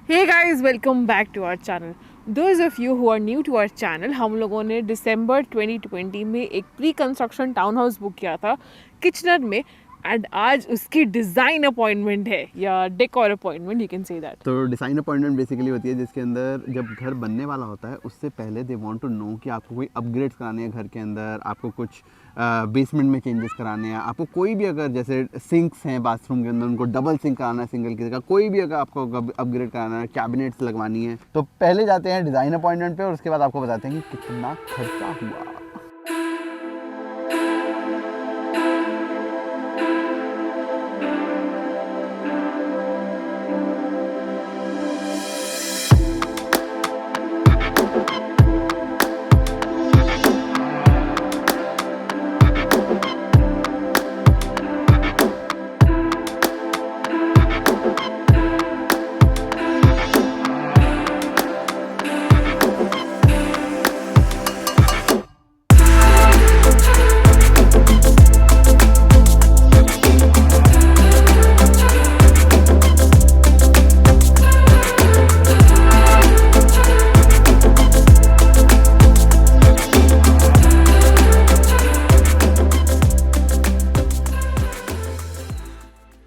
Hey guys, welcome back to our channel. Those of you who are new to our channel, हम लोगों ने दिसंबर 2020 में एक pre construction town house book किया था किचनर में एंड आज उसकी डिज़ाइन अपॉइंटमेंट है या decor appointment, you can say that. तो डिज़ाइन अपॉइंटमेंट बेसिकली होती है जिसके अंदर जब घर बनने वाला होता है उससे पहले दे वांट टू नो कि आपको कोई अपग्रेड्स कराने हैं घर के अंदर, आपको कुछ बेसमेंट में चेंजेस कराने हैं, आपको कोई भी अगर जैसे सिंक्स हैं बाथरूम के अंदर उनको डबल सिंक कराना है सिंगल की जगह, कोई भी अगर आपको अपग्रेड कराना है, कैबिनेट्स लगवानी है, तो पहले जाते हैं डिज़ाइन अपॉइंटमेंट पे और उसके बाद आपको बताते हैं कि कितना खर्चा हुआ.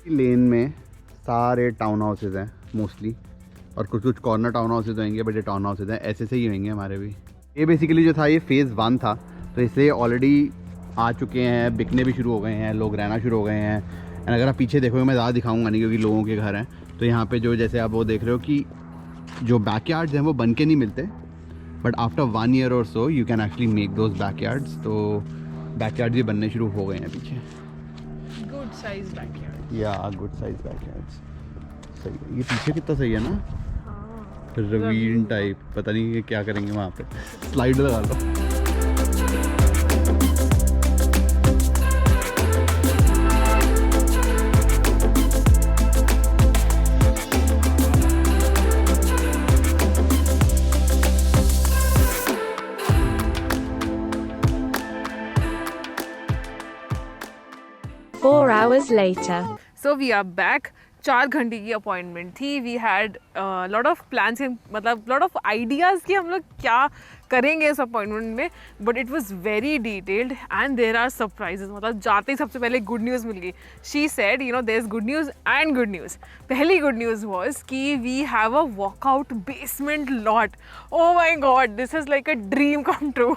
लेन में सारे टाउन हाउसेज हैं मोस्टली, और कुछ कुछ कॉर्नर टाउन हाउसेज होंगे, बट ये टाउन हाउसेज हैं ऐसे से ही होंगे हमारे भी. ये बेसिकली जो था ये फेज़ 1 था, तो इससे ऑलरेडी आ चुके हैं, बिकने भी शुरू हो गए हैं, लोग रहना शुरू हो गए हैं. एंड अगर आप पीछे देखोगे, मैं ज़्यादा दिखाऊंगा नहीं क्योंकि लोगों के घर हैं, तो यहाँ पे जो जैसे आप वो देख रहे हो कि जो बैकयार्ड्स हैं वो बन के नहीं मिलते, बट आफ्टर 1 ईयर और so you can actually make those backyards. तो बैकयार्ड्स भी बनने शुरू हो गए हैं पीछे. Good size backyard. या गुड साइज बैकयार्ड्स. सही है. ये पीछे कितना सही है ना, रवीन टाइप. पता नहीं ये क्या करेंगे वहाँ पे, स्लाइड लगा लो. Four hours later. So we are back. 4 घंटे की अपॉइंटमेंट थी. We had lot of plans, मतलब लॉट ऑफ आइडियाज़ कि हम लोग क्या करेंगे इस अपॉइंटमेंट में, but it was very detailed and there are surprises. मतलब जाते ही सबसे पहले गुड न्यूज़ मिल गई. She said you know there is good news and good news. पहली गुड न्यूज़ वॉज कि we have a walkout basement lot. Oh my god, this is like a dream come true.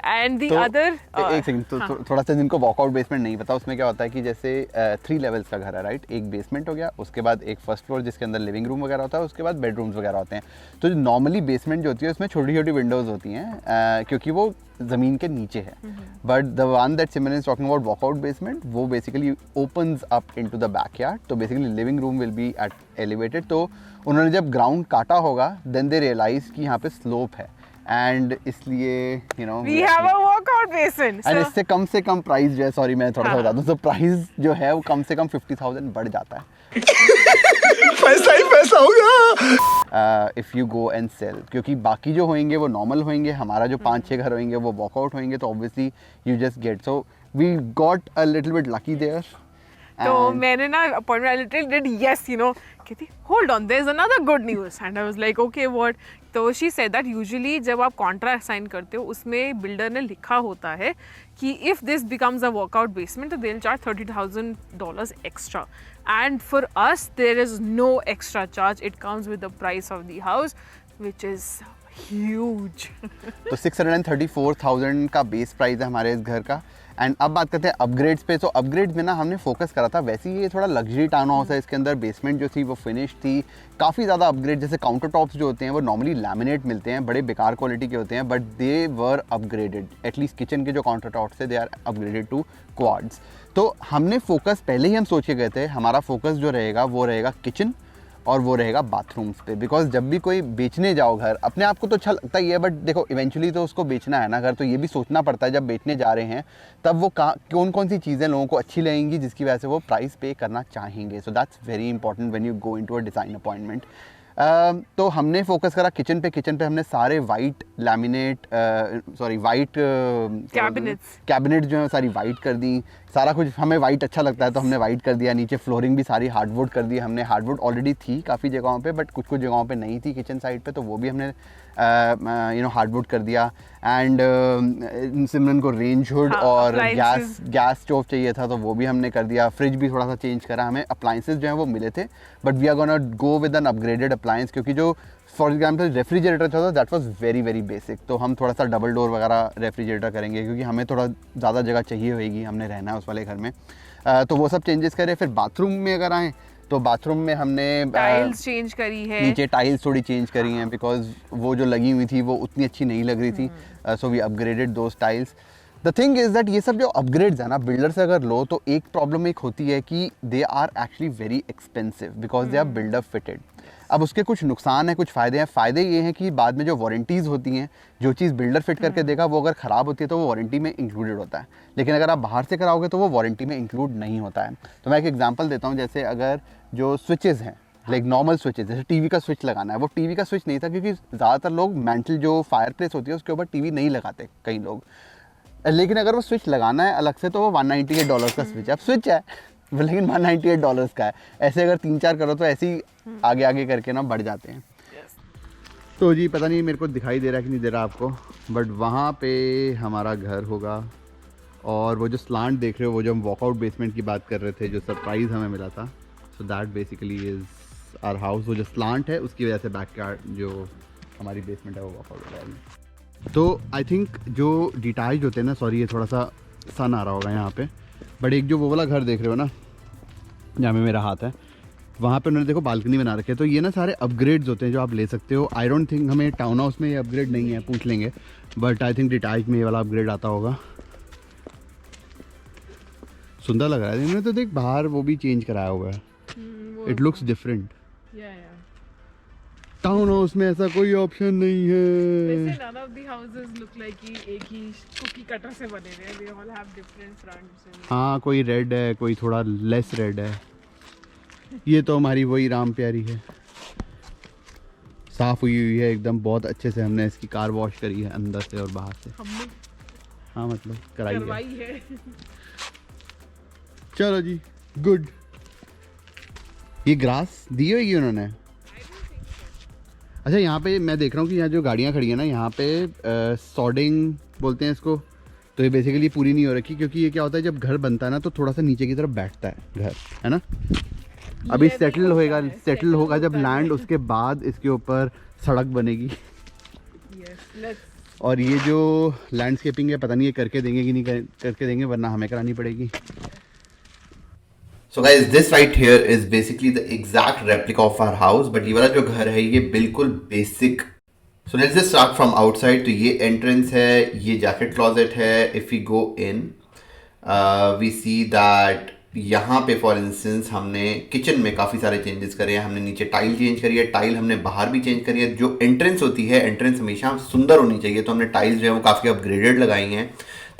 And the other एक second, तो थोड़ा सा जिनको walkout basement नहीं पता, उसमें क्या होता है कि जैसे 3 लेवल्स का घर है, राइट. एक बेसमेंट हो गया, उसके बाद एक फर्स्ट फ्लोर जिसके अंदर लिविंग रूम वगैरह होता है, उसके बाद बेडरूम्स वगैरह होते हैं. तो नॉर्मली बेसमेंट जो होती है उसमें छोटी छोटी विंडोज़ होती हैं क्योंकि वो ज़मीन के नीचे है. But the one that Simran is talking about walkout basement, वो basically opens up into the backyard. तो basically living room will be at elevated. तो उन्होंने जब ग्राउंड काटा होगा देन दे रियलाइज कि यहाँ पे स्लोप है, एंड इसलिए you know we have a workout basin. And इससे कम से कम प्राइस जो है, सॉरी मैं थोड़ा सा बता दूं, तो प्राइस जो है वो कम से कम 50,000 बढ़ जाता है. पैसा ही पैसा होगा if you go and sell, क्योंकि बाकी जो होंगे वो नॉर्मल होंगे, हमारा जो 5-6 घर होंगे वो वॉकआउट होंगे. तो obviously you just get, so we got a little bit lucky there. तो मैंने ना appointment literally did yes, you know, कहती hold on there is another good news and I was like okay what. तो she said that usually जब आप contract sign करते हो उसमें बिल्डर ने लिखा होता है कि if this becomes a workout basement तो they will charge $30,000 extra. And for us there is no extra charge. It comes with the price of the house which is huge. तो 634,000 का बेस प्राइस है हमारे इस घर का. And अब बात करते हैं अपग्रेड्स पे. तो अपग्रेड्स में ना हमने फोकस करा था, वैसे ही ये थोड़ा लग्जरी टाउन हाउस है, इसके अंदर बेसमेंट जो थी वो फिनिश थी. काफ़ी ज़्यादा अपग्रेड, जैसे काउंटर टॉप्स जो होते हैं वो नॉर्मली लैमिनेट मिलते हैं, बड़े बेकार क्वालिटी के होते हैं, but they were upgraded. At least kitchen के जो काउंटर टॉप्स थे they are upgraded to quartz. तो हमने फोकस पहले ही हम सोच के गए थे, हमारा फोकस जो रहेगा वो रहेगा किचन और वो रहेगा बाथरूम्स पे. बिकॉज जब भी कोई बेचने जाओ घर, अपने आप को तो अच्छा लगता ही है, बट देखो इवेंचुअली तो उसको बेचना है ना घर, तो ये भी सोचना पड़ता है जब बेचने जा रहे हैं तब वो कौन कौन सी चीज़ें लोगों को अच्छी लगेंगी जिसकी वजह से वो प्राइस पे करना चाहेंगे. So that's very important when you go into a design appointment. तो हमने फोकस करा किचन पे हमने सारे वाइट लैमिनेट वाइट कैबिनेट जो है सारी वाइट कर दी. सारा कुछ हमें वाइट अच्छा लगता है तो हमने वाइट कर दिया, नीचे फ्लोरिंग भी सारी हार्डवुड कर दी हमने। हार्डवुड ऑलरेडी थी काफ़ी जगहों पे, बट कुछ कुछ जगहों पे नहीं थी किचन साइड पे, तो वो भी हमने हार्डवुड कर दिया। एंड सिमरन को रेंज हुड हाँ, और appliances। गैस स्टोव चाहिए था तो वो भी हमने कर दिया। फ्रिज भी थोड़ा सा चेंज करा, हमें अप्लाइंसेस जो हैं वो मिले थे, but we are gonna go with an upgraded appliance, क्योंकि जो फॉर एग्जाम्पल रेफ्रिजरेटर था that was very very basic, तो हम थोड़ा सा डबल डोर वगैरह रेफ्रिजरेटर करेंगे क्योंकि हमें थोड़ा ज़्यादा जगह चाहिए होगी, हमने रहना है उस वाले घर में। तो वो सब चेंजेस करे। फिर बाथरूम में अगर आएँ तो बाथरूम में हमने टाइल्स चेंज करी है, नीचे टाइल्स थोड़ी चेंज करी हैं बिकॉज वो जो लगी हुई थी वो उतनी अच्छी नहीं लग रही थी, so we upgraded those tiles. The thing is that ये सब जो अपग्रेड्स है ना बिल्डर से अगर लो तो एक प्रॉब्लम एक होती है कि they are actually very expensive because they are builder fitted. अब उसके कुछ नुकसान हैं कुछ फ़ायदे हैं। फ़ायदे ये हैं कि बाद में जो वारंटीज़ होती हैं, जो चीज़ बिल्डर फिट करके देगा वो अगर ख़राब होती है तो वो वारंटी में इंक्लूडेड होता है, लेकिन अगर आप बाहर से कराओगे तो वो वारंटी में इंक्लूड नहीं होता है। तो मैं एक एग्जांपल देता हूँ, जैसे अगर जो स्विचेज़ हैं लाइक नॉर्मल स्विचेस, जैसे टीवी का स्विच लगाना है, वो टीवी का स्विच नहीं था क्योंकि ज़्यादातर लोग मेंटल जो फायर प्लेस होती है उसके ऊपर टीवी नहीं लगाते कई लोग, लेकिन अगर वो स्विच लगाना है अलग से तो वो $198 का स्विच है। अब स्विच है लेकिन $198 का है। ऐसे अगर 3-4 करो तो ऐसे ही आगे आगे करके ना बढ़ जाते हैं। तो जी पता नहीं मेरे को दिखाई दे रहा है कि नहीं दे रहा आपको, बट वहाँ पे हमारा घर होगा। और वो जो स्लांट देख रहे हो, वो जो हम वॉकआउट बेसमेंट की बात कर रहे थे, जो सरप्राइज़ हमें मिला था, so that basically is our house. वो जो स्लांट है उसकी वजह से बैकयार्ड जो हमारी बेसमेंट है वो वॉकआउट हो जाएगी। तो आई थिंक जो डिटैच होते हैं ना, सॉरी ये थोड़ा सा सन आ रहा होगा यहाँ पे, बट एक जो वो वाला घर देख रहे हो ना जहाँ में मेरा हाथ है, वहाँ पे उन्होंने देखो बालकनी बना रखे हैं। तो ये ना सारे अपग्रेड्स होते हैं जो आप ले सकते हो। आई डोंट थिंक हमें टाउन हाउस में ये अपग्रेड नहीं है, पूछ लेंगे, बट आई थिंक डिटैच में ये वाला अपग्रेड आता होगा। सुंदर लग रहा है। इन्होंने तो देख बाहर वो भी चेंज कराया हुआ है, it looks different. Town house में ऐसा कोई ऑप्शन नहीं है। वैसे none of the houses look like कि एक ही cookie cutter से बने हुए हैं, they all have different fronts and हाँ, कोई रेड है, कोई थोड़ा लेस रेड है। ये तो हमारी वही राम प्यारी है, साफ हुई हुई है एकदम, बहुत अच्छे से हमने इसकी कार वॉश करी है अंदर से और बाहर से। हमने हाँ मतलब कराई करवाई है। चलो जी, गुड। ये ग्रास दी होगी उन्होंने। अच्छा, यहाँ पे मैं देख रहा हूँ कि यहाँ जो गाड़ियाँ खड़ी हैं ना, यहाँ पे सॉर्डिंग बोलते हैं इसको, तो ये बेसिकली पूरी नहीं हो रखी, क्योंकि ये क्या होता है जब घर बनता है ना तो थोड़ा सा नीचे की तरफ बैठता है घर, है ना। अभी सेटल होएगा, सेटल होगा जब लैंड, उसके बाद इसके ऊपर सड़क बनेगी। और ये जो लैंडस्केपिंग है पता नहीं ये करके देंगे कि नहीं करके देंगे, वरना हमें करानी पड़ेगी। So guys, this right here is basically the exact replica of our house, but ये वाला जो घर है ये बिल्कुल basic. So let's just start from outside. तो ये entrance है, ये jacket closet है. If we go in, we see that यहाँ पे फॉर इंस्टेंस हमने किचन में काफ़ी सारे चेंजेस करे हैं। हमने नीचे टाइल चेंज करी है, टाइल हमने बाहर भी चेंज करी है। जो एंट्रेंस होती है, एंट्रेंस हमेशा सुंदर होनी चाहिए, तो हमने टाइल्स जो है वो काफ़ी अपग्रेडेड लगाई हैं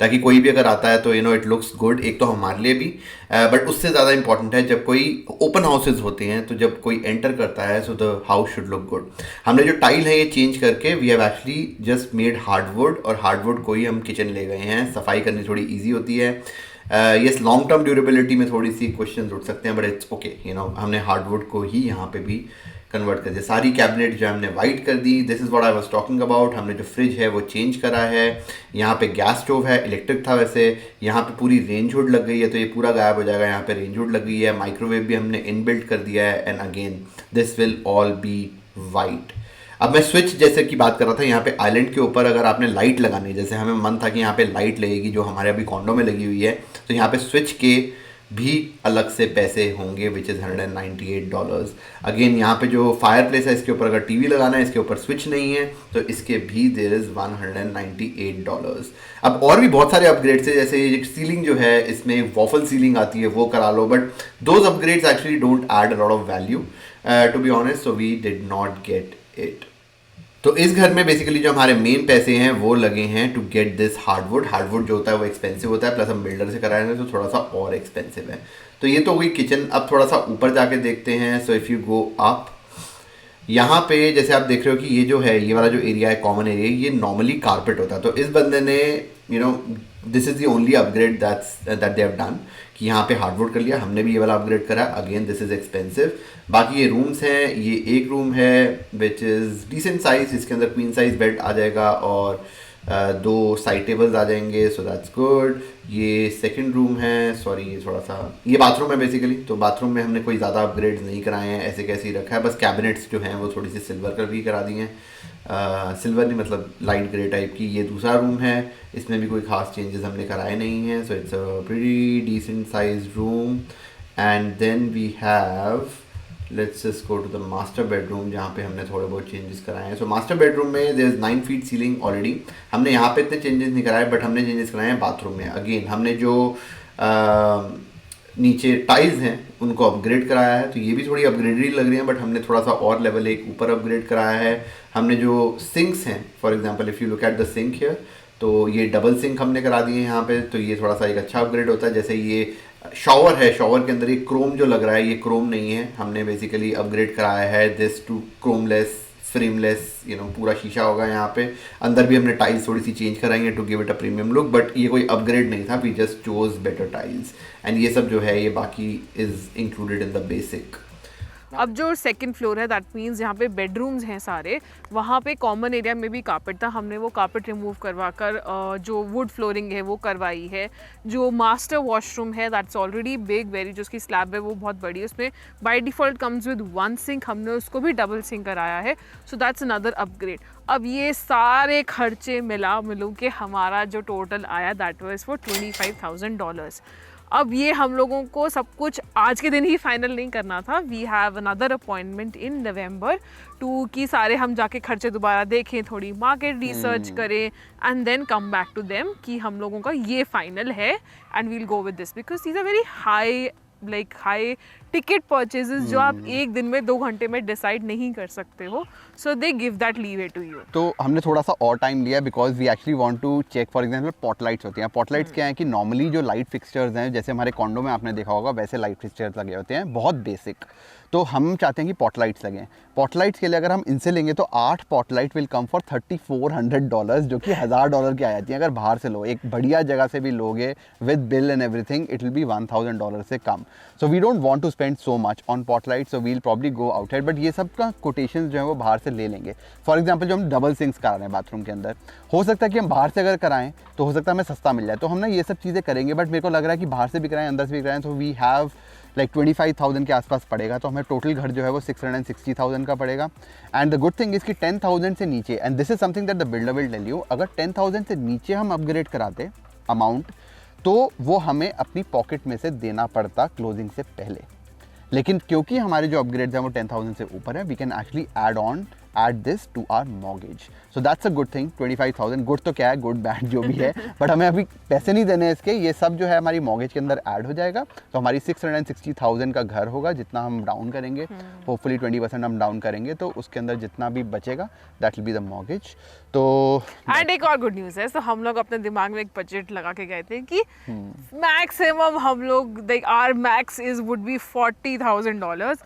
ताकि कोई भी अगर आता है तो इट लुक्स गुड। एक तो हमारे लिए भी, बट उससे ज़्यादा इंपॉर्टेंट है जब कोई ओपन हाउसेज होते हैं तो जब कोई एंटर करता है so the house should look good. हमने जो टाइल है ये चेंज करके we have actually just made hardwood, और हार्डवुड को ही हम किचन ले गए हैं। सफाई करनी थोड़ी ईजी होती है। यस, लॉन्ग टर्म ड्यूरेबिलिटी में थोड़ी सी क्वेश्चन उठ सकते हैं, बट इट्स ओके, हमने हार्डवुड को ही यहाँ पे भी कन्वर्ट कर दिया। सारी कैबिनेट जो हमने वाइट कर दी। This is what I was talking about. हमने जो फ्रिज है वो चेंज करा है। यहाँ पे गैस स्टोव है, इलेक्ट्रिक था वैसे। यहाँ पे पूरी रेंज हुड लग गई है, तो ये पूरा गायब हो जाएगा। यहाँ पे रेंज हुड लग गई है। माइक्रोवेव भी हमने इनबिल्ट कर दिया है, and again this will all B white. अब मैं स्विच जैसे की बात कर रहा था, यहाँ पे आइलैंड के ऊपर अगर आपने लाइट लगानी है, जैसे हमें मन था कि यहाँ पे लाइट लगेगी जो हमारे अभी कॉन्डो में लगी हुई है, तो यहाँ पे स्विच के भी अलग से पैसे होंगे, विच इज़ $198। अगेन यहाँ पे जो फायर प्लेस है इसके ऊपर अगर टीवी लगाना है, इसके ऊपर स्विच नहीं है, तो इसके भी देयर इज़ $198। अब और भी बहुत सारे अपग्रेड्स है, जैसे ये सीलिंग जो है इसमें वॉफल सीलिंग आती है वो करा लो, but those upgrades actually don't add a lot of value to be honest, so we did not get it. तो इस घर में बेसिकली जो हमारे मेन पैसे हैं वो लगे हैं to get this hardwood. Hardwood जो होता है वो एक्सपेंसिव होता है, प्लस हम बिल्डर से कराए हैं तो थोड़ा सा और एक्सपेंसिव है। तो ये तो हुई किचन। अब थोड़ा सा ऊपर जाके देखते हैं। So if you go up, यहाँ पे जैसे आप देख रहे हो कि ये जो है, ये वाला जो एरिया है कॉमन एरिया, ये नॉर्मली कारपेट होता है। तो इस बंदे ने you know this is the only upgrade that they have done, कि यहाँ पे हार्डवुड कर लिया, हमने भी ये वाला अपग्रेड करा। Again this is expensive. बाकी ये रूम्स हैं, ये एक रूम है विच इज़ डिसेंट साइज, इसके अंदर क्वीन साइज बेड आ जाएगा और 2 साइड टेबल्स आ जाएंगे, सो दैट्स गुड। ये सेकंड रूम है, सॉरी ये थोड़ा सा, ये बाथरूम है बेसिकली। तो बाथरूम में हमने कोई ज़्यादा अपग्रेड नहीं कराए हैं, ऐसे कैसे ही रखा है, बस कैबिनेट्स जो हैं वो थोड़ी सी सिल्वर कलर की करा दी हैं, सिल्वर नहीं मतलब लाइट ग्रे टाइप की। ये दूसरा रूम है, इसमें भी कोई ख़ास चेंजेस हमने कराए नहीं हैं, so it's a pretty decent size room. And then we have, let's just go to the master bedroom, जहाँ पे हमने थोड़े बहुत चेंजेस कराए हैं। सो मास्टर बेडरूम में there is 9 feet ceiling already. हमने यहाँ पे इतने चेंजेस नहीं कराए, बट हमने चेंजेस कराए हैं बाथरूम में। अगेन हमने जो नीचे टाइल्स हैं उनको अपग्रेड कराया है, तो ये भी थोड़ी अपग्रेडेड ही लग रही हैं, बट हमने थोड़ा सा और लेवल एक ऊपर अपग्रेड कराया है। हमने जो सिंक्स हैं, for example if you look at the sink here, तो ये डबल सिंक हमने करा दिए हैं यहाँ पे, तो ये थोड़ा सा एक अच्छा अपग्रेड होता है। जैसे ये शॉवर है, शॉवर के अंदर ये क्रोम जो लग रहा है, ये क्रोम नहीं है, हमने बेसिकली अपग्रेड कराया है दिस टू क्रोमलेस, फ्रेमलेस, पूरा शीशा होगा यहाँ पे। अंदर भी हमने टाइल्स थोड़ी सी चेंज कराएंगे to give it a premium look, but ये कोई अपग्रेड नहीं था, we just chose better tiles. And ये सब जो है ये बाकी is included in the basic. अब जो सेकंड फ्लोर है, दैट मीन्स जहाँ पे बेडरूम्स हैं सारे, वहाँ पे कॉमन एरिया में भी कारपेट था, हमने वो कारपेट रिमूव करवा कर जो वुड फ्लोरिंग है वो करवाई है। जो मास्टर वॉशरूम है दैट्स ऑलरेडी बिग वेरी, जो उसकी स्लैब है वो बहुत बड़ी है, उसमें by default comes with 1 sink, हमने उसको भी डबल सिंक कराया है, सो दैट्स अनदर अपग्रेड। अब ये सारे खर्चे मिलू के हमारा जो टोटल आया दैट वाज फॉर $25,000। अब ये हम लोगों को सब कुछ आज के दिन ही फाइनल नहीं करना था, we have another appointment in November two, कि सारे हम जाके खर्चे दोबारा देखें, थोड़ी मार्केट रिसर्च करें, and then come back to them कि हम लोगों का ये फाइनल है and we'll go with this, because these are very high ticket purchases जो आप एक दिन में 2 घंटे में डिसाइड नहीं कर सकते हो, so they give that leeway to you. तो हमने थोड़ा सा और टाइम लिया because we actually want to check, for example pot lights होती हैं। पॉट लाइट्स क्या है कि नॉर्मली जो लाइट फिक्सचर्स हैं, जैसे हमारे कॉन्डो में आपने देखा होगा वैसे लाइट फिक्सचर्स लगे होते हैं, बहुत बेसिक। तो हम चाहते हैं कि पॉट लाइट्स लगें। पॉट लाइट्स के लिए अगर हम इनसे लेंगे तो 8 pot light will come for $3,400, जो कि $1,000 की आ जाती है। अगर बाहर से लो, एक बढ़िया जगह से भी लोगे with bill and everything, it will be $1,000 से कम। So we don't want to spend so much on pot light, so we'll probably go outside, but ये सब का कोटेशन जो है वो बाहर से ले लेंगे। फॉर एग्जाम्पल जो हम डबल सिंक्स करा रहे हैं बाथरूम के अंदर, हो सकता है कि हम बाहर से अगर कराएं तो हो सकता है हमें सस्ता मिल जाए, तो हम ना ये सब चीज़ें करेंगे। बट मेरे को लग रहा है कि बाहर से भी कराएं, अंदर से भी कराएं, तो वी हैव लाइक 25,000 के आसपास पड़ेगा, तो हमें टोटल घर जो है वो 660,000 का पड़ेगा। And the good thing is कि 10,000 से नीचे, and this is something that the builder will tell you, अगर 10,000 से नीचे हम अपग्रेड कराते अमाउंट, तो वो हमें अपनी पॉकेट में से देना पड़ता क्लोजिंग से पहले। लेकिन क्योंकि हमारे जो अपग्रेड्स हैं वो 10,000 से ऊपर है, we can actually add this to our mortgage, so that's a good thing। 25,000 good तो क्या है, गुड बैड जो भी है, बट हमें अभी पैसे नहीं देने इसके, ये सब जो है हमारी मॉर्गेज के अंदर ऐड हो जाएगा। तो हमारी 660,000 का घर होगा, जितना हम डाउन करेंगे, होपफुली 20% हम डाउन करेंगे, तो उसके अंदर जितना भी बचेगा that will be the mortgage. तो एंड एक और गुड न्यूज़ है, तो हम लोग अपने दिमाग में एक बजट लगा के गए थे कि मैक्सिमम हम लोग our max is would be $40,000,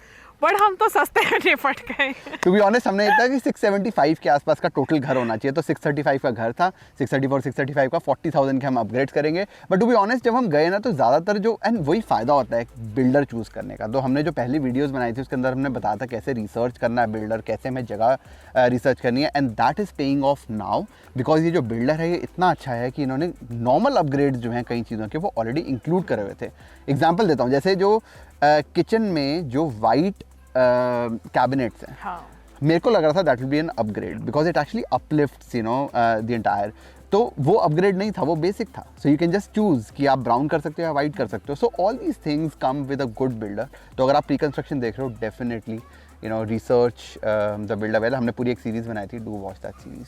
but हम तो सस्ते में निपट गए। टू बी ऑनेस्ट हमने इतना कि 675 के आसपास का टोटल घर होना चाहिए, तो 635 का घर था, 634 635 का 40,000 के हम अपग्रेड करेंगे। बट टू बी ऑनेस्ट जब हम गए ना, तो ज़्यादातर जो, एंड वही फ़ायदा होता है बिल्डर चूज़ करने का। तो हमने जो पहली वीडियोस बनाई थी उसके अंदर हमने बताया था कैसे रिसर्च करना है बिल्डर, कैसे हमें जगह रिसर्च करनी है, and that is paying off now, because ये जो बिल्डर है ये इतना अच्छा है कि इन्होंने नॉर्मल अपग्रेड जो हैं कई चीज़ों के वो ऑलरेडी इंक्लूड करे हुए थे। एग्जाम्पल देता हूँ, जैसे जो किचन में जो वाइट कैबिनेट्स हैं, हाँ, मेरे को लग रहा था that will be an upgrade because it actually uplifts the entire. तो वो अपग्रेड नहीं था, वो बेसिक था। सो यू कैन जस्ट चूज कि आप ब्राउन कर सकते हो या वाइट कर सकते हो। So all these things come with a good builder. तो अगर आप प्री कंस्ट्रक्शन देख रहे हो, definitely research the builder well. हमने पूरी एक सीरीज बनाई थी, डू वॉच दैट सीरीज।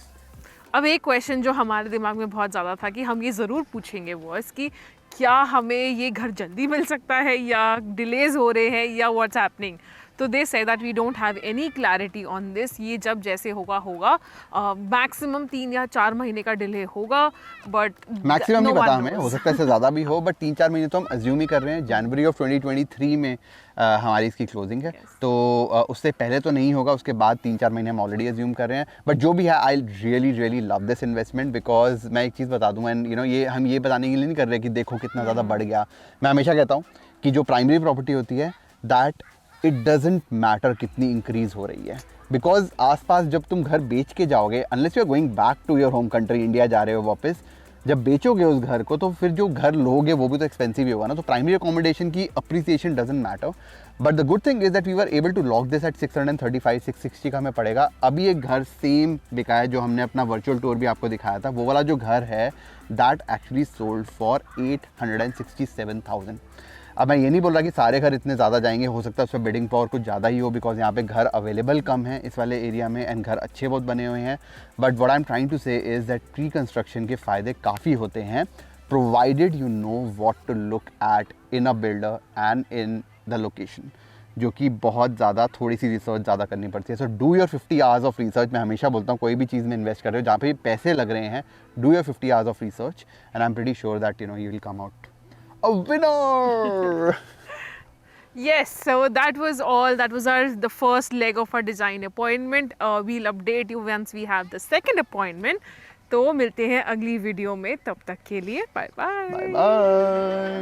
अब एक क्वेश्चन जो हमारे दिमाग में बहुत ज़्यादा था कि हम ये ज़रूर पूछेंगे वॉइस कि क्या हमें ये घर जल्दी मिल सकता है या डिलेज हो रहे हैं या व्हाट्स हैपनिंग। तो they say that we don't have any clarity on this, ये जब जैसे होगा होगा, मैक्सिमम 3 या 4 महीने का डिले होगा, बट मैक्सिमम नहीं पता हमें, हो सकता है इससे ज़्यादा भी हो, बट 3-4 महीने तो हम अज्यूम ही कर रहे हैं। जनवरी ऑफ 2023 में हमारी इसकी क्लोजिंग है, तो उससे पहले तो नहीं होगा, उसके बाद 3-4 महीने हम ऑलरेडी अज्यूम कर रहे हैं। बट जो भी है, I really love this investment, because मैं एक चीज़ बता दूँ, एंड यू नो ये हम ये बताने के लिए नहीं कर रहे कि देखो कितना ज़्यादा बढ़ गया। मैं हमेशा कहता हूँ कि जो प्राइमरी प्रॉपर्टी होती है, दैट इट डजेंट मैटर कितनी इंक्रीज़ हो रही है, बिकॉज आसपास जब तुम घर बेच के जाओगे, unless you are going back to your home country, India जा रहे हो वापस, जब बेचोगे उस घर को तो फिर जो घर लोगे वो भी तो एक्सपेंसिव ही होगा ना। तो प्राइमरी अकोमोडेशन की appreciation doesn't matter, but the good thing is that we were able to lock this at 635-660 का हमें पड़ेगा। अभी एक घर सेम बिका है जो हमने अपना वर्चुअल टूर भी आपको दिखाया था, वो वाला जो घर है दैट एक्चुअली सोल्ड फॉर 867,000। अब मैं ये नहीं बोल रहा कि सारे घर इतने ज़्यादा जाएंगे, हो सकता है उसमें बिडिंग पावर कुछ ज़्यादा ही हो, बिकॉज यहाँ पे घर अवेलेबल कम है इस वाले एरिया में, एंड घर अच्छे बहुत बने हुए हैं। But what I am trying to say is that pre construction के फ़ायदे काफ़ी होते हैं, provided you know what to look at in a builder and in the location, जो कि बहुत ज़्यादा थोड़ी सी रिसर्च ज़्यादा करनी पड़ती है। So do your 50 hours of research. मैं हमेशा बोलता हूँ कोई भी चीज़ में इन्वेस्ट कर रहे हो जहाँ पे पैसे लग रहे हैं, do your 50 hours of research and I am pretty sure that you know you will come out a winner. Yes, so that was all. That was the first leg of our design appointment. We'll update you once we have the second appointment. तो मिलते हैं अगली video में, तब तक के लिए bye bye. Bye bye.